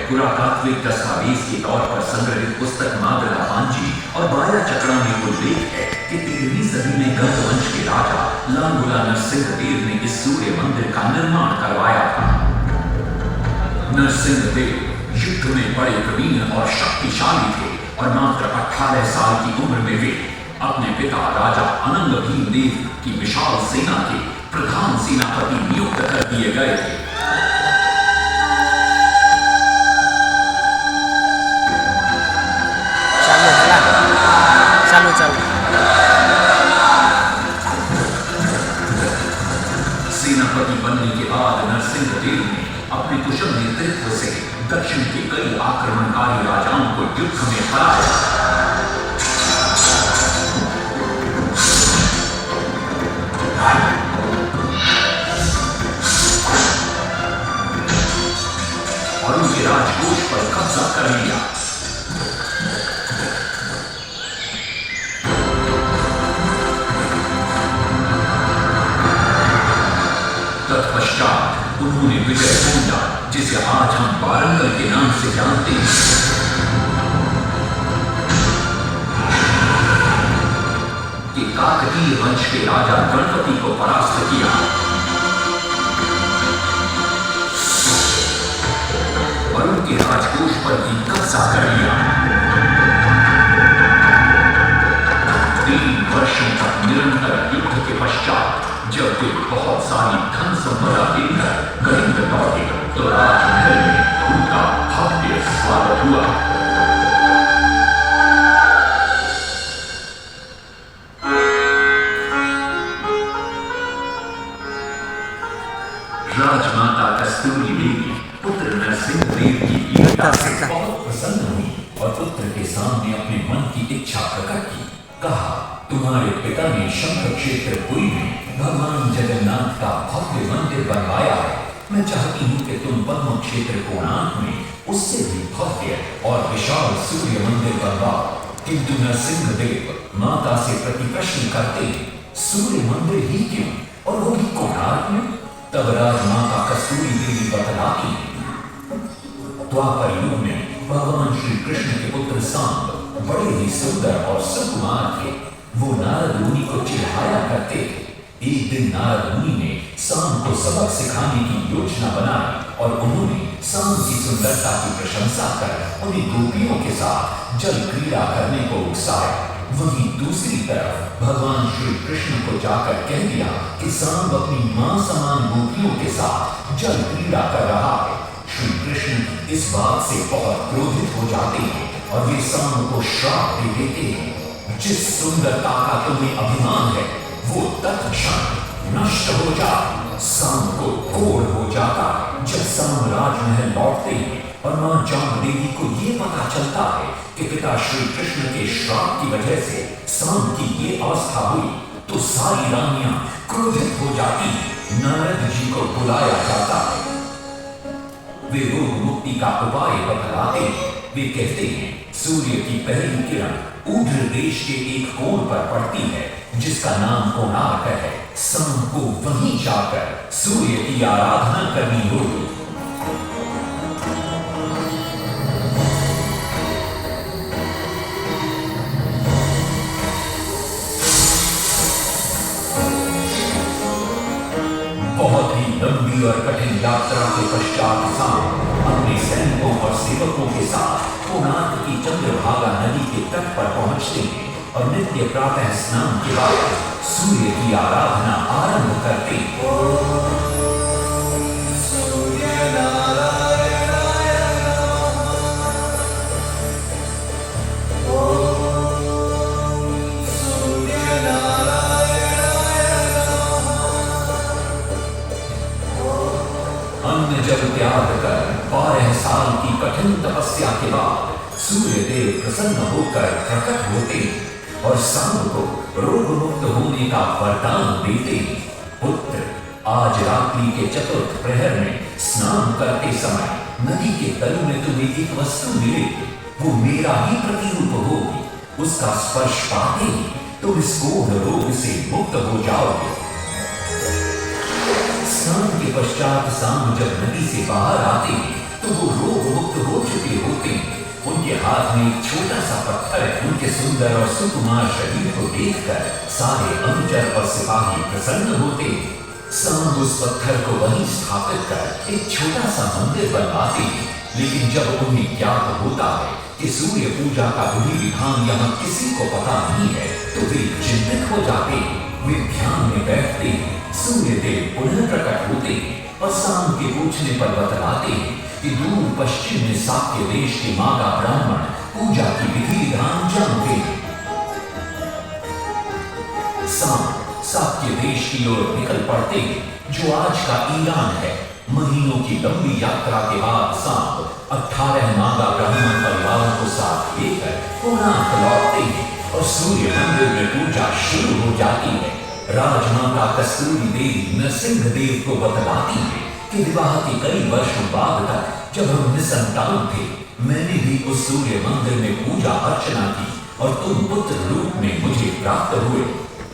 पुरातात्विक दस्तावेज के तौर पर संग्रहित पुस्तक मादला पांजी और बाया चकड़ा में उल्लेख है कि 13वीं सदी में गंग वंश के राजा लांगुला नरसिंहदेव ने इस सूर्य मंदिर का निर्माण करवाया था। नरसिंहदेव युद्ध में बड़े प्रवीण और शक्तिशाली थे और मात्र 18 साल की उम्र में वे अपने पिता राजा अनंग भीमदेव की विशाल सेना के प्रधान सेनापति नियुक्त कर दिए गए थे। सेनापति बनने के बाद नरसिंहदेव ने अपने कुशल नेतृत्व से दक्षिण के कई आक्रमणकारी राजाओं को युद्ध में हराया। और उनके राजकोष पर कब्जा कर लिया। तत्पश्चात उन्होंने विजय कोंडा, जिसे आज हम वारंगल के नाम से जानते हैं, कि काकतीय वंश के राजा गणपति को परास्त किया और उनके राजकोष पर भी कब्जा कर लिया। 3 वर्षों तक निरंतर युद्ध के पश्चात जब वे बहुत सारी धन संपदा देकर कलिंग लौटे तो राजमहल में उनका भव्य स्वागत हुआ। राजमाता कस्तूरी देवी पुत्र नरसिंहदेव की वीरता से बहुत प्रसन्न हुई और पुत्र के सामने अपने मन की इच्छा प्रकट की। कहा, तुम्हारे पिता ने शंख क्षेत्र पुरी में भगवान जगन्नाथ का भव्य मंदिर बनवाया है। मैं चाहती हूँ कि तुम पद्म क्षेत्र कोणार्क में उससे भी भव्य और विशाल सूर्य मंदिर बनवाओ। किंतु नरसिंहदेव माता से प्रति प्रश्न करते, सूर्य मंदिर ही क्यों और वो भी कोणार्क में? तब राजमाता कस्तूरी देवी बतलाती, द्वापर युग में भगवान श्री कृष्ण के पुत्र सांब बड़े ही सुंदर और सुकुमार थे। वो नारद मुनि को चिढ़ाया करते थे। एक दिन नारद मुनि ने सांब को सबक सिखाने की योजना बनाई और उन्होंने सांब की सुंदरता की प्रशंसा कर उन्हें गोपियों के साथ जल क्रीड़ा करने को उकसाया। वहीं दूसरी तरफ भगवान श्री कृष्ण को जाकर कह दिया कि सांब अपनी मां समान गोपियों के साथ जल क्रीड़ा कर रहा है। श्री कृष्ण इस बात से बहुत क्रोधित हो जाते हैं और वे सांब को श्राप दे देते हैं, जिस सुंदरता का तुम्हें अभिमान है वो तत्क्षण नष्ट हो जाए। सांब को कोढ़ हो जाता है। जब सांब राजमहल लौटते हैं और मां जान देवी को ये पता चलता है कि पिता श्री कृष्ण के श्राप की वजह से सांब की ये अवस्था हुई, तो सारी रानियां क्रोधित हो जाती। नारद जी को बुलाया जाता है। वे रोग मुक्ति का उपाय बतलाते हैं। वे कहते हैं, सूर्य की पहली किरण ऊर्ध्व देश के एक कोण पर पड़ती है जिसका नाम कोणार्क है। सांब को वहीं जाकर सूर्य की आराधना करनी होगी। बहुत ही लंबी और कठिन यात्रा के पश्चात सांब अपने सैनिकों और सेवकों के साथ कोणार्क की चंद्रभागा नदी के तट पर पहुंचते हैं और नित्य प्रातः स्नान के बाद सूर्य की आराधना आरंभ करते हैं। अन्न जल त्याग कर 12 साल की कठिन तपस्या के बाद सूर्यदेव प्रसन्न होकर प्रकट होते और सांब को रोग मुक्त होने का वरदान देते। पुत्र, आज रात्रि के चतुर्थ प्रहर में स्नान करते समय नदी के तल में तुम्हें एक वस्तु मिलेगी। वो मेरा ही प्रतिरूप होगी। उसका स्पर्श पाते ही तुम इस कोढ़ रोग से मुक्त हो जाओगे। स्नान के पश्चात सांब जब नदी से बाहर आते हैं तो वो रोग मुक्त हो चुके होते हैं। उनके हाथ में एक छोटा सा पत्थर है। उनके सुंदर और सुकुमार शरीर को देखकर सारे अनुचर और सिपाही प्रसन्न होते हैं। सांब उस पत्थर को वहीं स्थापित कर एक छोटा सा मंदिर बनवाते हैं। लेकिन जब उन्हें ज्ञात होता है कि सूर्य पूजा का विधि विधान यहाँ किसी को पता नहीं है, तो वे चिंतित हो जाते हैं। वे ध्यान में बैठते हैं। सूर्य देव पुनः प्रकट होते हैं और सांब के पूछने पर बतलाते हैं कि दूर पश्चिम में साक्य देश के मागा ब्राह्मण पूजा की विधि विधान जानते हैं। सांब साक्य देश की ओर निकल पड़ते हैं, जो आज का ईरान है। महीनों की लंबी यात्रा के बाद सांब 18 नागा ब्राह्मण परिवारों को साथ लेकर कोणार्क लौटते हैं और सूर्य मंदिर में पूजा शुरू हो जाती है। राजमाता कस्तूरी देवी नरसिंह देव को बतलाती है कि विवाह के कई वर्षों बाद तक जब हम निसंतान थे, मैंने भी उस सूर्य मंदिर में पूजा अर्चना की और तुम पुत्र रूप में मुझे प्राप्त हुए।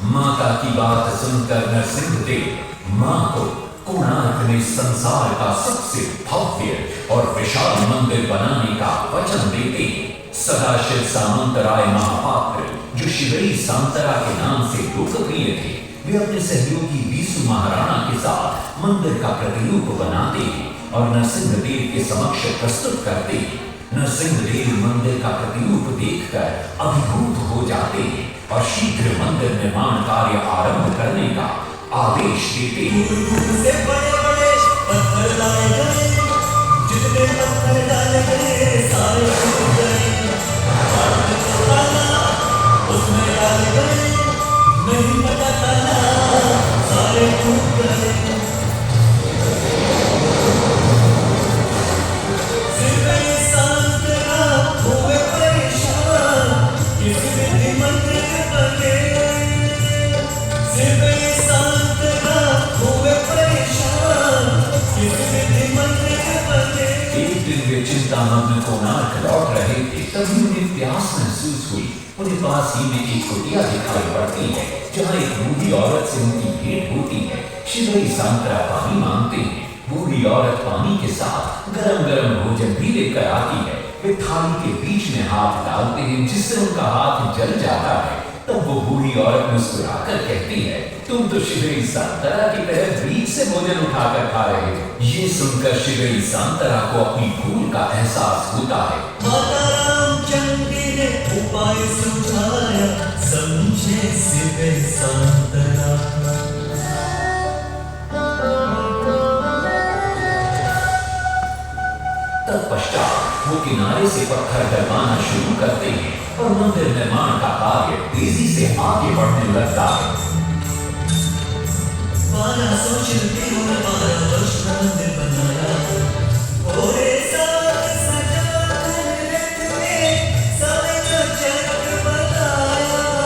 माता की बात सुनकर नरसिंह देव मां को कोणार्क में संसार का सबसे भव्य और विशाल मंदिर बनाने का वचन देते हैं। सदाशिव सामंतराय महापात्र, जो शिवई सांतरा के नाम से लोकप्रिय थे, वे अपने सहयोगी बीसु महाराणा के साथ मंदिर का प्रतिरूप बनाते हैं और नरसिंह देव के समक्ष प्रस्तुत करते हैं। नरसिंह देव मंदिर का प्रतिरूप देखकर अभिभूत हो जाते हैं और शीघ्र मंदिर निर्माण कार्य आरंभ करने का आदेश देते हैं। से बड़े-बड़े पत्थर लाए गए, जितने पत्थर डाले गए सारे टूट गए। पानी को डाला, उसमें डाले गए, नहीं पता चला, सारे टूट गए। सिर्फ सांतरा हुए परेशान, किसी विधि मंदिर बने। सिर्फ सांतरा हुए परेशान, किसी विधि मंदिर बने। एक दिन वे चिंतामग्न कोणार्क लौट रहे थे, तभी उन्हें प्यास महसूस हुई। उन्हें पास ही में एक कुटिया दिखाई पड़ती है, जहाँ एक बूढ़ी औरत से उनकी भेंट होती है। शिवई सांतरा पानी मांगते हैं। बूढ़ी औरत पानी के साथ गरम गरम भोजन भी लेकर आती है। वे थाली के बीच में हाथ डालते हैं, जिससे उनका हाथ जल जाता है। तब वो बूढ़ी औरत मुस्कुराकर कहती है, तुम तो शिवई सांतरा की तरह बीच से भोजन उठाकर खा रहे हो। ये सुनकर शिवई सांतरा को अपनी भूल का एहसास होता है। माता रामचंद्र ने उपाय सुझाया, समझे सिर्फ सांतरा। तत्पश्चात वो किनारे से पत्थर डलवाना शुरू करते हैं और मंदिर निर्माण का कार्य तेजी से आगे बढ़ने लगता है। 1200 शिल्पियों ने 12 वर्ष में मंदिर बनाया। और साथ सजाकर रखने सारे का चक्र बनाया।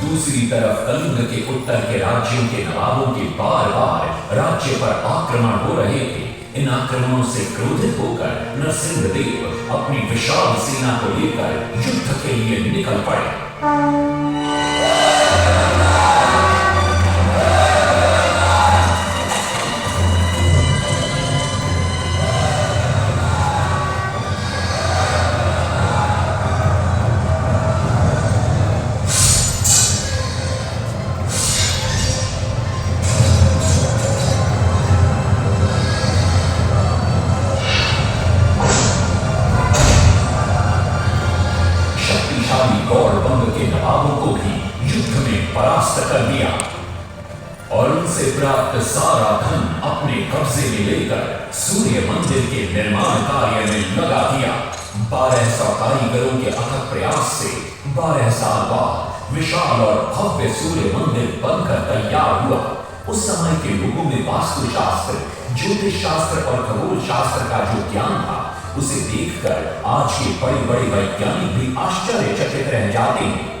दूसरी तरफ कलिंग के उत्तर के राज्यों के नवाबों के बार बार राज्य पर आक्रमण हो रहे थे। इन आक्रमणों से क्रोधित होकर नरसिंह देव अपनी विशाल सेना को लेकर युद्ध के लिए निकल पड़े। गौरवंग के नवाबों को भी युद्ध में परास्त कर दिया और उनसे प्राप्त सारा धन अपने कब्जे में लेकर सूर्य मंदिर के निर्माण कार्य में लगा दिया। 1200 कारीगरों के अथक प्रयास से 12 साल बाद विशाल और भव्य सूर्य मंदिर बनकर तैयार हुआ। उस समय के लोगों में वास्तुशास्त्र, ज्योतिष शास्त्र और खगोल शास्त्र का जो ज्ञान था, उसे देखकर आज के बड़े बड़े वैज्ञानिक भी आश्चर्यचकित रह जाते हैं।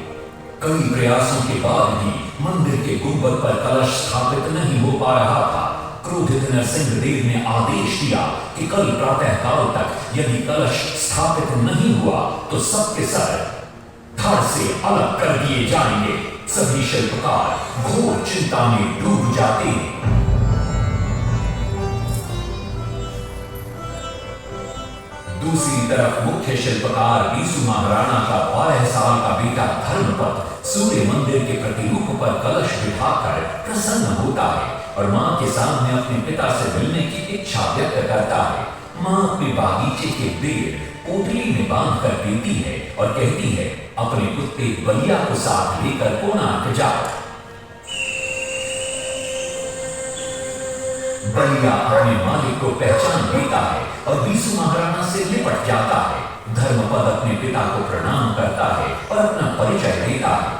कई प्रयासों के बाद भी मंदिर के गुंबद पर कलश स्थापित नहीं हो पा रहा था। क्रोधित नरसिंह देव ने आदेश दिया कि कल प्रातः काल तक यदि कलश स्थापित नहीं हुआ तो सबके सर धड़ से अलग कर दिए जाएंगे। सभी शिल्पकार घोर चिंता में डूब जाते हैं। दूसरी तरफ मुख्य शिल्पकार बीसु महाराणा का 12 साल का बेटा धर्मपद सूर्य मंदिर के प्रतिरूप पर कलश बिठाकर प्रसन्न होता है और मां के सामने अपने पिता से मिलने की इच्छा व्यक्त करता है। मां अपने बागीचे के पेड़ पोटली में बांध कर देती है और कहती है, अपने कुत्ते बलिया को साथ लेकर कोणार्क जाओ। बलिया अपने मालिक को पहचान लेता है और बीसु महाराणा से निपट जाता है। धर्मपद अपने पिता को प्रणाम करता है और अपना परिचय देता है।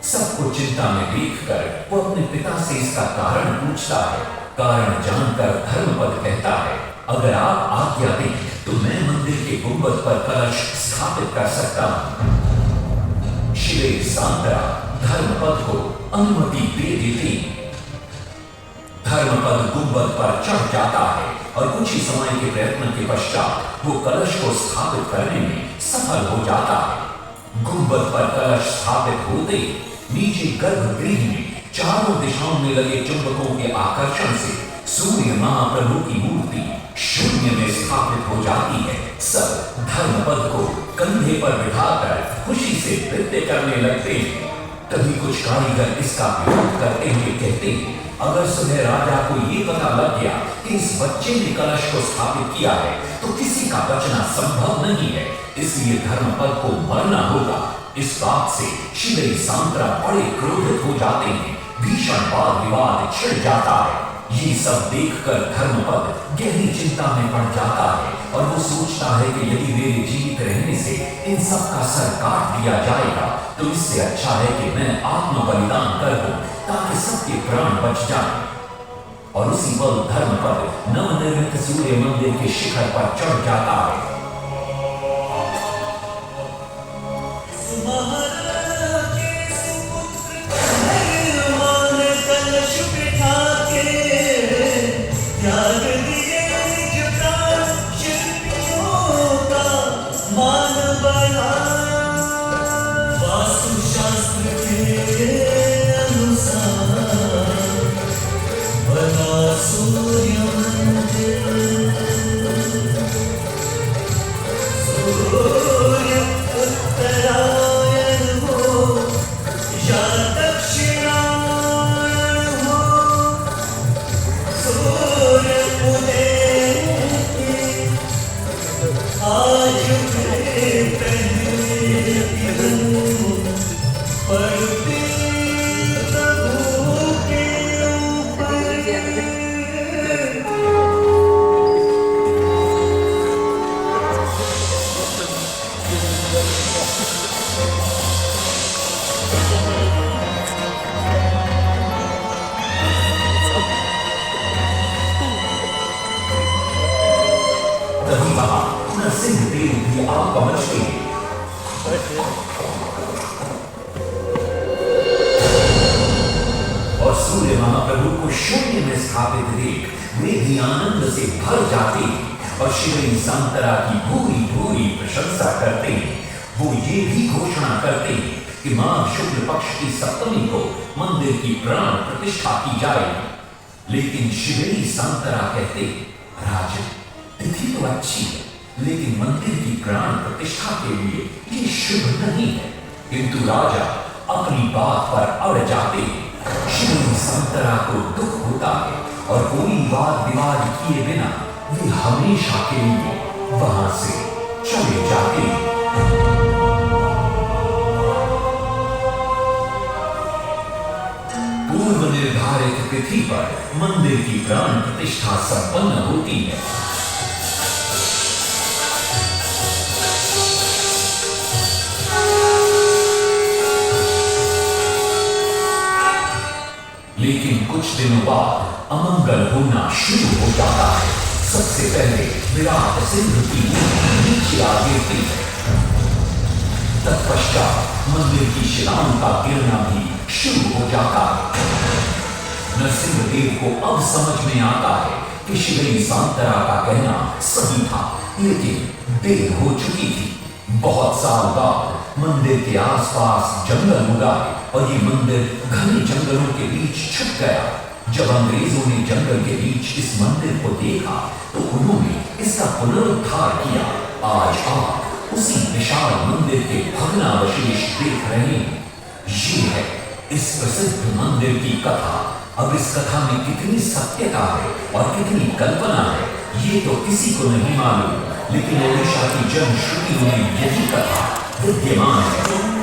सबको चिंता में देखकर वो अपने पिता से इसका कारण पूछता है। कारण जानकर धर्मपद कहता है, अगर आप आज्ञा दें तो मैं मंदिर के गुंबद पर कलश स्थापित कर सकता हूं। शिवे सांतरा धर्मपद को अनुमति दे देती। धर्मपद गुंबद पर चढ़ जाता है और कुछ ही समय के प्रयत्न के पश्चात वो कलश को स्थापित करने में सफल हो जाता है। गुंबद पर कलश स्थापित होते नीचे गर्भगृह में चारों दिशाओं में लगे चुंबकों के आकर्षण से सूर्य महाप्रभु की मूर्ति शून्य में स्थापित हो जाती है। सब धर्मपद को कंधे पर बिठाकर खुशी से नृत्य करने लगते हैं। तभी कुछ कारीगर इसका विरोध करते हुए कहते हैं, अगर सुबह राजा को ये पता लग गया कि इस बच्चे ने कलश को स्थापित किया है तो किसी का बचना संभव नहीं है, इसलिए धर्मपद को मरना होगा। इस बात से शिवई सांतरा बड़े क्रोधित हो जाते हैं। भीषण वाद विवाद छिड़ जाता है। ये सब देखकर धर्मपद गहरी चिंता में पड़ जाता है और वो सोचता है कि यदि मेरे जीवित रहने से इन सब का सर काट दिया जाएगा तो इससे अच्छा है कि मैं आत्म बलिदान कर दूं ताकि सबके प्राण बच जाएं। और उसी पल धर्मपद नवनिर्मित सूर्य मंदिर के शिखर पर चढ़ जाता है। और सूर्य महाप्रभु को शून्य में स्थापित देख वे भी आनंद से भर जाते हैं और शिवई सांतरा की पूरी पूरी प्रशंसा करते हैं। वो ये भी घोषणा करते हैं कि माघ शुक्ल पक्ष की सप्तमी को मंदिर की प्राण प्रतिष्ठा की जाएगी। लेकिन शिवई सांतरा कहते, राजन तिथि तो अच्छी है लेकिन मंदिर की प्राण प्रतिष्ठा के लिए ये शुभ नहीं है। किंतु राजा अपनी बात पर अड़ जाते हैं। शिवई सांतरा को दुख होता है और कोई वाद विवाद किए बिना वे हमेशा के लिए वहां से चले जाते हैं। पूर्व निर्धारित तिथि पर मंदिर की प्राण प्रतिष्ठा संपन्न होती है। लेकिन कुछ दिनों बाद अमंगल होना शुरू हो जाता है। सबसे पहले विराट सिंह की मूर्ति नीचे आ गिरती है। तत्पश्चात मंदिर की शिलाओं का गिरना भी शुरू हो जाता है। नरसिंहदेव को अब समझ में आता है कि शिवई सांतरा का कहना सही था, लेकिन देर हो चुकी थी। बहुत साल बाद मंदिर के आसपास जंगल उगाए और ये मंदिर घने जंगलों के बीच छुप गया। जब अंग्रेजों ने जंगल के बीच इस मंदिर को देखा तो उन्होंने इसका पुनरुद्धार किया। आज आप उसी विशाल मंदिर के भग्नावशेष देख रहे हैं। ये है इस प्रसिद्ध मंदिर की कथा। अब इस कथा में कितनी सत्यता है और कितनी कल्पना है ये तो किसी को नहीं मालूम, लेकिन ओडिशा की जनश्रुतियों में यही कथा विद्यमान है।